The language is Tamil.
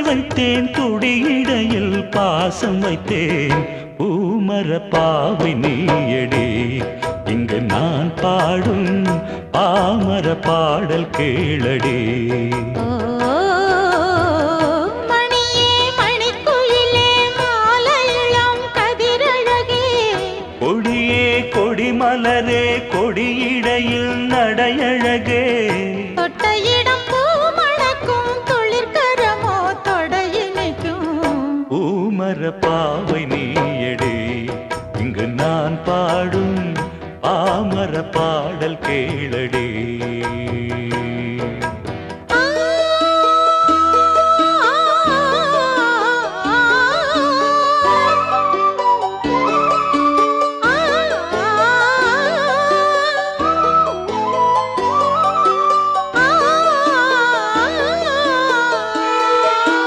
வைத்தேன் துடியிடையில் பாசம் வைத்தேன் பூமர பாவை நீயடி இங்கு நான் பாடும் பாமர பாடல் கேளடி கொடியே கொடிமலரே கொடியிடையில் நடையழகே தொட்டையிடம் பூ மணக்கும் துளிர்கரமோ தொடையினைக்கும் பூமர பாவை நீயடி இங்கு நான் பாடும் பாமர பாடல் கேளடி